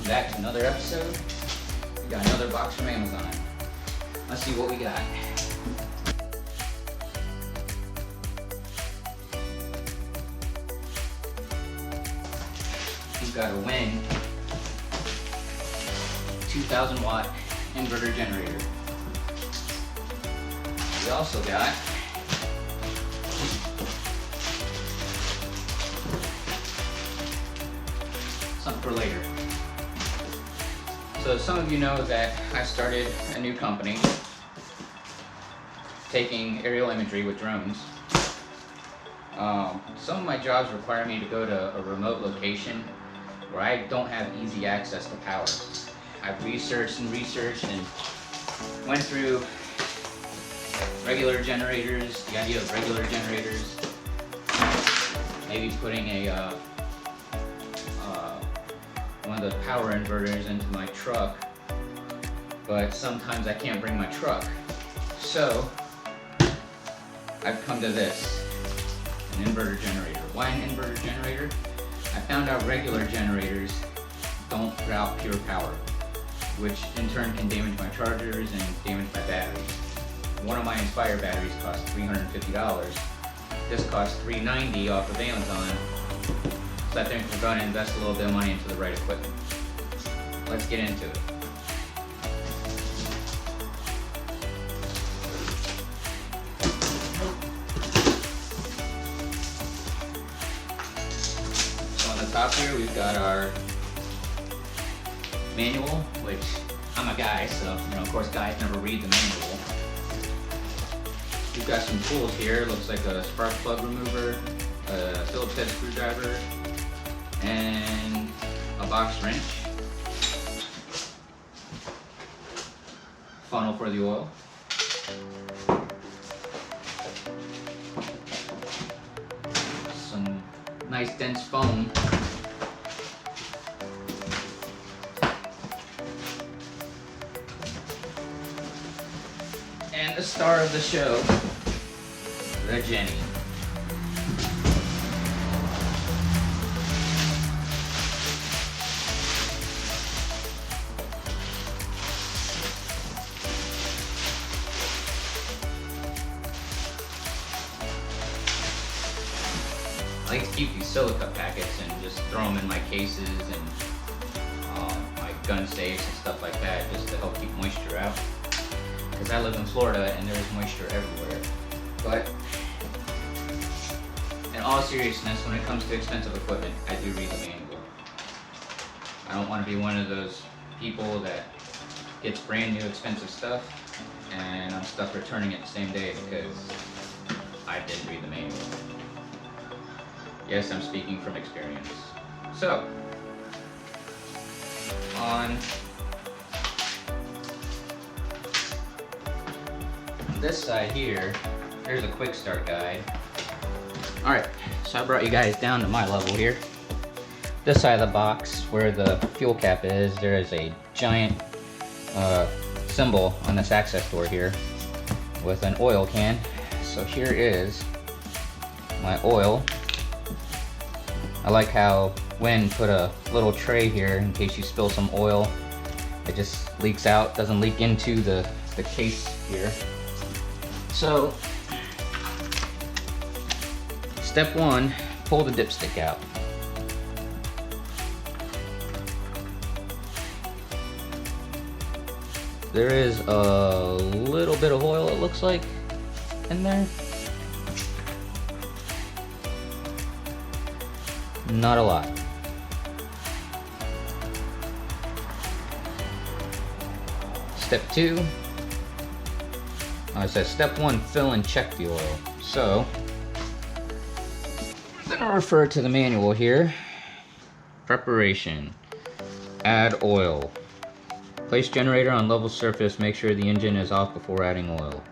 welcome back to another episode. We got another box from Amazon. Let's see what we got. We've got a Win 2000 watt inverter generator. We also got something for later. So some of you know that I started a new company taking aerial imagery with drones. Some of my jobs require me to go to a remote location where I don't have easy access to power. I've researched and went through regular generators, the idea of regular generators, maybe putting one of the power inverters into my truck, but sometimes I can't bring my truck. So I've come to this, an inverter generator. Why an inverter generator? I found out regular generators don't route pure power, which in turn can damage my chargers and damage my batteries. One of my Inspire batteries cost $350. This costs $390 off of Amazon. So I think we're going to invest a little bit of money into the right equipment. Let's get into it. So on the top here, we've got our manual, which I'm a guy, so of course guys never read the manual. We've got some tools here. Looks like a spark plug remover, a Phillips head screwdriver, and a box wrench, funnel for the oil, some nice dense foam, and the star of the show, the Jenny. I like to keep these silica packets and just throw them in my cases and my gun safes and stuff like that, just to help keep moisture out. Because I live in Florida and there's moisture everywhere. But in all seriousness, when it comes to expensive equipment, I do read the manual. I don't want to be one of those people that gets brand new expensive stuff and I'm stuck returning it the same day because I didn't read the manual. Yes, I'm speaking from experience. So, on this side here, here's a quick start guide. Alright, so I brought you guys down to my level here. This side of the box, where the fuel cap is, there is a giant symbol on this access door here with an oil can. So here is my oil. I like how Win put a little tray here in case you spill some oil. It just leaks out, doesn't leak into the case here. So, step one, pull the dipstick out. There is a little bit of oil, it looks like, in there. Not a lot. Step two, I said step one, fill and check the oil. So, I'm gonna refer to the manual here. Preparation, add oil. Place generator on level surface, make sure the engine is off before adding oil.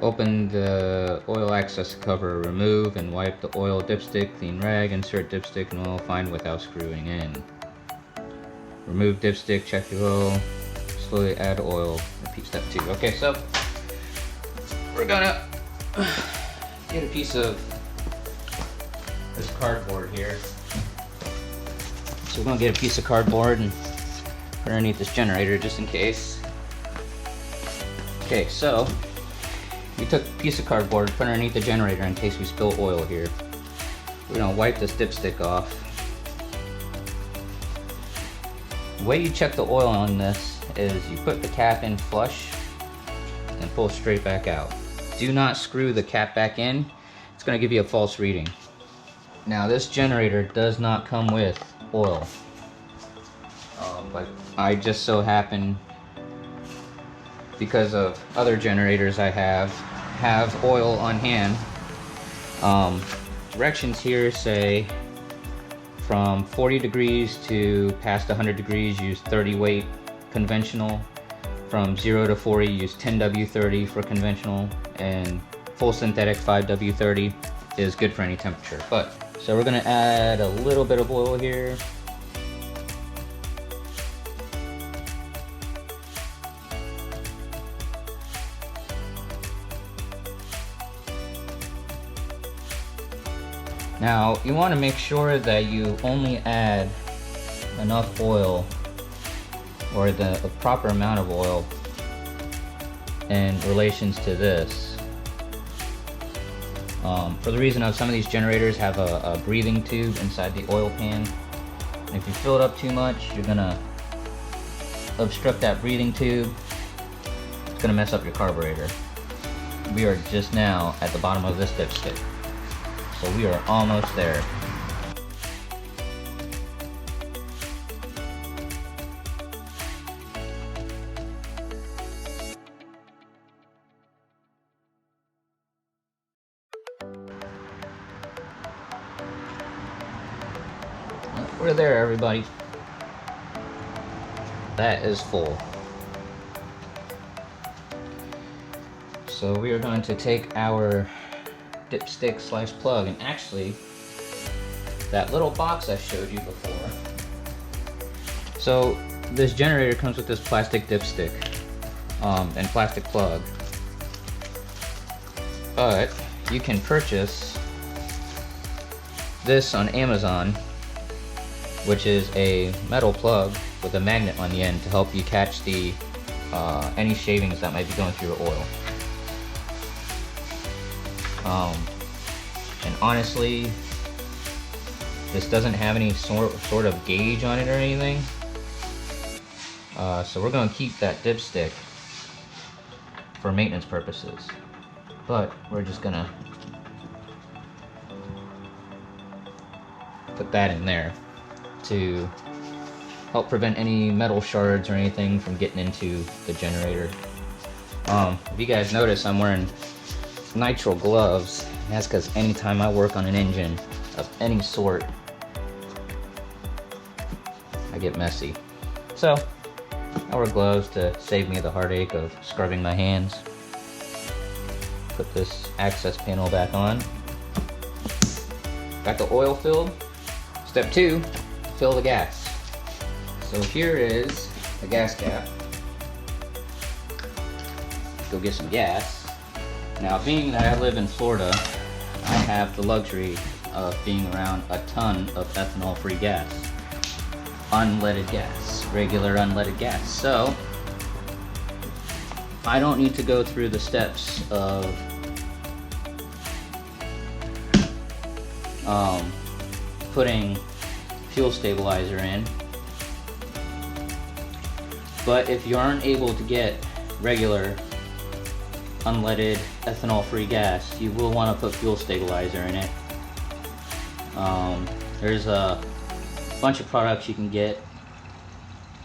Open the oil access cover, remove and wipe the oil dipstick, clean rag, insert dipstick and oil fine without screwing in. Remove dipstick, check the oil, slowly add oil, repeat step two. Okay, so we're gonna get a piece of this cardboard here. So we're gonna get a piece of cardboard and put underneath this generator just in case. Okay, so we took a piece of cardboard, put underneath the generator in case we spill oil here. We're gonna wipe this dipstick off. The way you check the oil on this is you put the cap in flush and pull straight back out. Do not screw the cap back in. It's gonna give you a false reading. Now this generator does not come with oil. But I just so happen, because of other generators I have oil on hand. Directions here say from 40 degrees to past 100 degrees use 30 weight conventional. From 0 to 40 use 10W30 for conventional, and full synthetic 5W30 is good for any temperature. So we're gonna add a little bit of oil here. Now, you want to make sure that you only add enough oil, or the proper amount of oil, in relations to this. For the reason of some of these generators have a breathing tube inside the oil pan. And if you fill it up too much, you're gonna obstruct that breathing tube. It's gonna mess up your carburetor. We are just now at the bottom of this dipstick. So we are almost there. We're there, everybody. That is full. So we are going to take our dipstick / plug, and actually that little box I showed you before. So this generator comes with this plastic dipstick and plastic plug, but you can purchase this on Amazon, which is a metal plug with a magnet on the end to help you catch the any shavings that might be going through your oil. And honestly, this doesn't have any sort of gauge on it or anything. So we're going to keep that dipstick for maintenance purposes. But we're just going to put that in there to help prevent any metal shards or anything from getting into the generator. If you guys notice, I'm wearing nitrile gloves. That's because anytime I work on an engine of any sort, I get messy. So I wear gloves to save me the heartache of scrubbing my hands. Put this access panel back on. Got the oil filled. Step 2, fill the gas. So here is the gas cap. Go get some gas. Now, being that I live in Florida, I have the luxury of being around a ton of ethanol-free gas. Unleaded gas, regular unleaded gas. So I don't need to go through the steps of putting fuel stabilizer in. But if you aren't able to get regular unleaded ethanol-free gas, you will want to put fuel stabilizer in it. There's a bunch of products you can get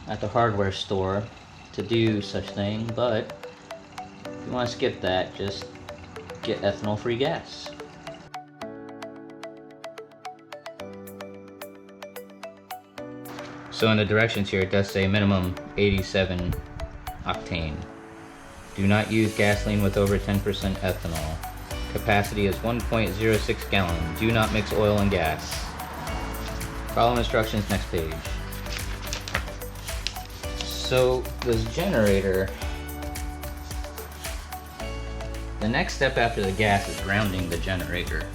at the hardware store to do such thing, but if you want to skip that, just get ethanol-free gas. So in the directions here, it does say minimum 87 octane. Do not use gasoline with over 10% ethanol. Capacity is 1.06 gallon. Do not mix oil and gas. Follow instructions next page. So this generator, the next step after the gas is grounding the generator.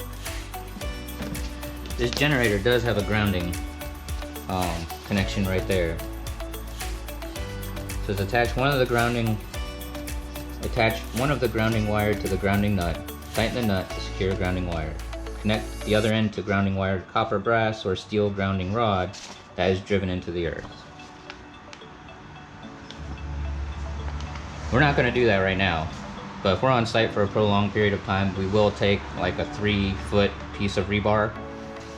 This generator does have a grounding connection right there. So attach one of the grounding wire to the grounding nut. Tighten the nut to secure the grounding wire. Connect the other end to grounding wire copper, brass, or steel grounding rod that is driven into the earth. We're not going to do that right now, but if we're on site for a prolonged period of time, we will take like a 3-foot piece of rebar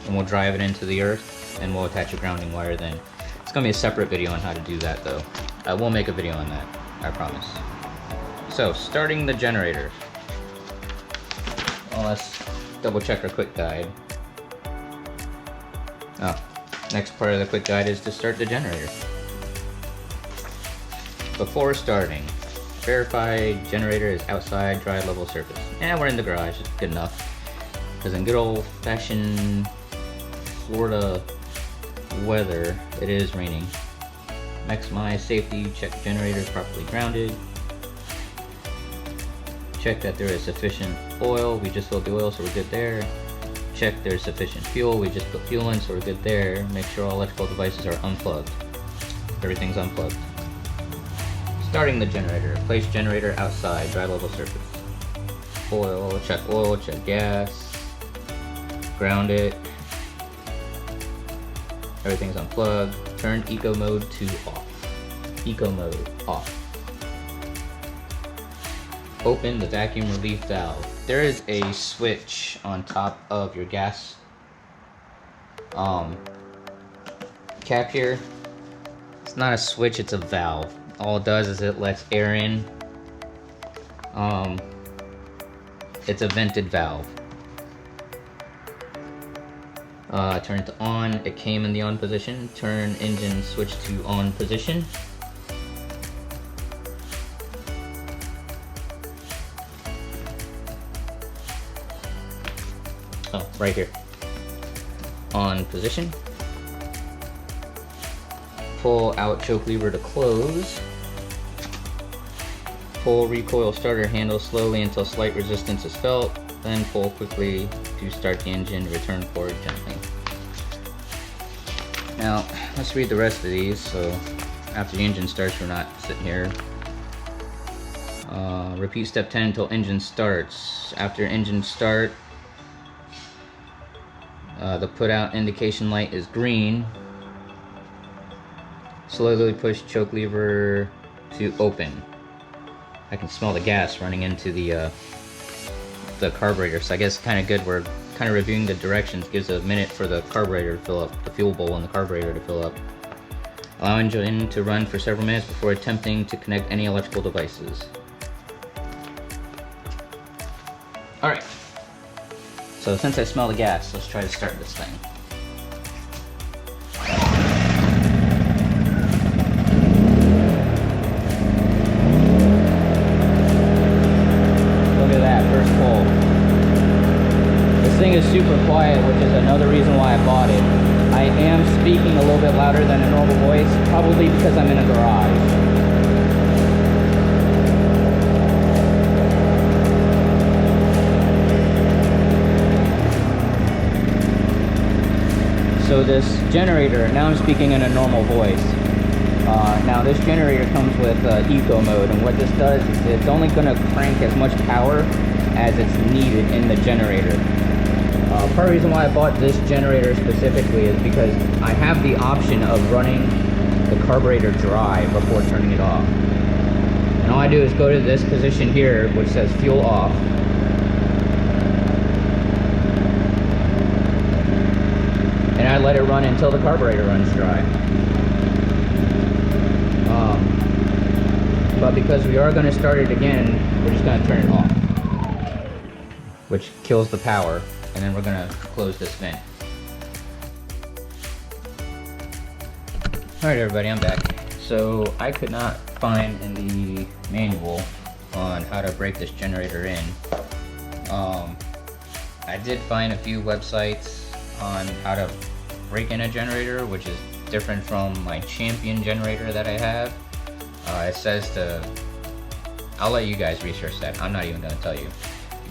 and we'll drive it into the earth and we'll attach a grounding wire then. It's going to be a separate video on how to do that though. I will make a video on that, I promise. So, starting the generator. Well, let's double check our quick guide. Oh, next part of the quick guide is to start the generator. Before starting, verify generator is outside dry level surface. And we're in the garage, it's good enough. Because in good old fashioned Florida weather, it is raining. Maximize safety, check generator is properly grounded. Check that there is sufficient oil, we just filled the oil so we're good there. Check there's sufficient fuel, we just put fuel in so we're good there. Make sure all electrical devices are unplugged. Everything's unplugged. Starting the generator. Place generator outside, dry level surface. Oil, check gas. Ground it. Everything's unplugged. Turn eco mode to off. Eco mode off. Open the vacuum relief valve. There is a switch on top of your gas cap here. It's not a switch, it's a valve. All it does is it lets air in. It's a vented valve. Turn it to on. It came in the on position. Turn engine switch to on position. Oh, right here. On position. Pull out choke lever to close. Pull recoil starter handle slowly until slight resistance is felt. Then pull quickly to start the engine. Return forward gently. Now, let's read the rest of these. So, after the engine starts, we're not sitting here. Repeat step 10 until engine starts. After engine start, the put out indication light is green. Slowly push choke lever to open. I can smell the gas running into the carburetor, so I guess kind of good. We're kind of reviewing the directions. Gives a minute for the carburetor to fill up, the fuel bowl in the carburetor to fill up. Allow engine to run for several minutes before attempting to connect any electrical devices. Alright, so since I smell the gas, let's try to start this thing. Is super quiet, which is another reason why I bought it. I am speaking a little bit louder than a normal voice, probably because I'm in a garage. So this generator, now I'm speaking in a normal voice. Now this generator comes with eco mode, and what this does is it's only going to crank as much power as it's needed in the generator. Part of the reason why I bought this generator specifically is because I have the option of running the carburetor dry before turning it off. And all I do is go to this position here, which says fuel off. And I let it run until the carburetor runs dry. But because we are going to start it again, we're just going to turn it off, which kills the power. And then we're gonna close this vent. Alright everybody, I'm back. So I could not find in the manual on how to break this generator in. I did find a few websites on how to break in a generator, which is different from my Champion generator that I have. It says to, I'll let you guys research that, I'm not even gonna tell you.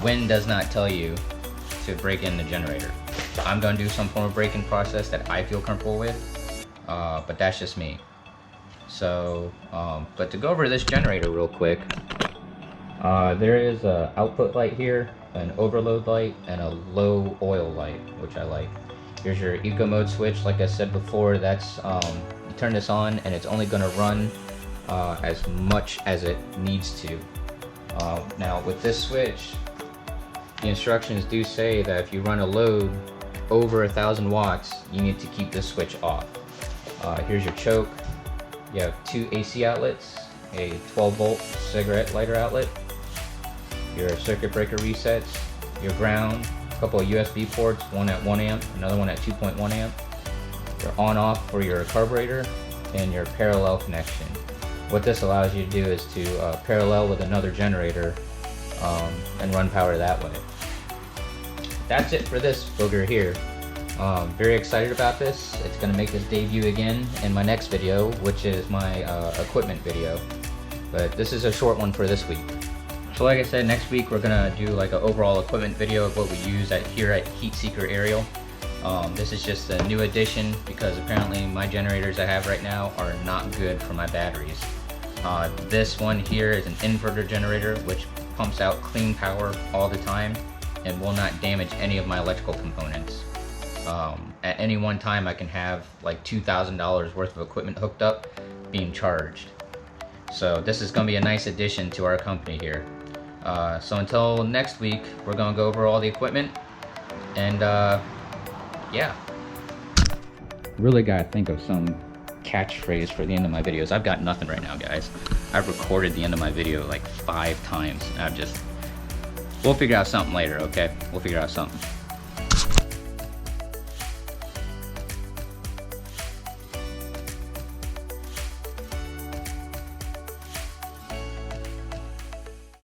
Win does not tell you to break in the generator. I'm going to do some form of break-in process that I feel comfortable with. but that's just me. So, but to go over this generator real quick, there is a output light here, an overload light, and a low oil light, which I like. Here's your eco mode switch. Like I said before, that's you turn this on and it's only going to run as much as it needs to. Now with this switch, the instructions do say that if you run a load over 1,000 watts, you need to keep this switch off. Here's your choke. You have 2 AC outlets, a 12-volt cigarette lighter outlet, your circuit breaker resets, your ground, a couple of USB ports, one at 1 amp, another one at 2.1 amp, your on-off for your carburetor, and your parallel connection. What this allows you to do is to parallel with another generator and run power that way. That's it for this booger here. Very excited about this. It's going to make this debut again in my next video, which is my equipment video. But this is a short one for this week. So like I said, next week we're going to do like an overall equipment video of what we use here at Heat Seeker Aerial. This is just a new addition because apparently my generators I have right now are not good for my batteries. This one here is an inverter generator which pumps out clean power all the time and will not damage any of my electrical components. At any one time I can have like $2,000 worth of equipment hooked up being charged. So this is going to be a nice addition to our company here. So until next week, we're going to go over all the equipment and yeah. Really got to think of some catchphrase for the end of my videos. I've got nothing right now, guys. I've recorded the end of my video like 5 times. We'll figure out something later, okay? We'll figure out something.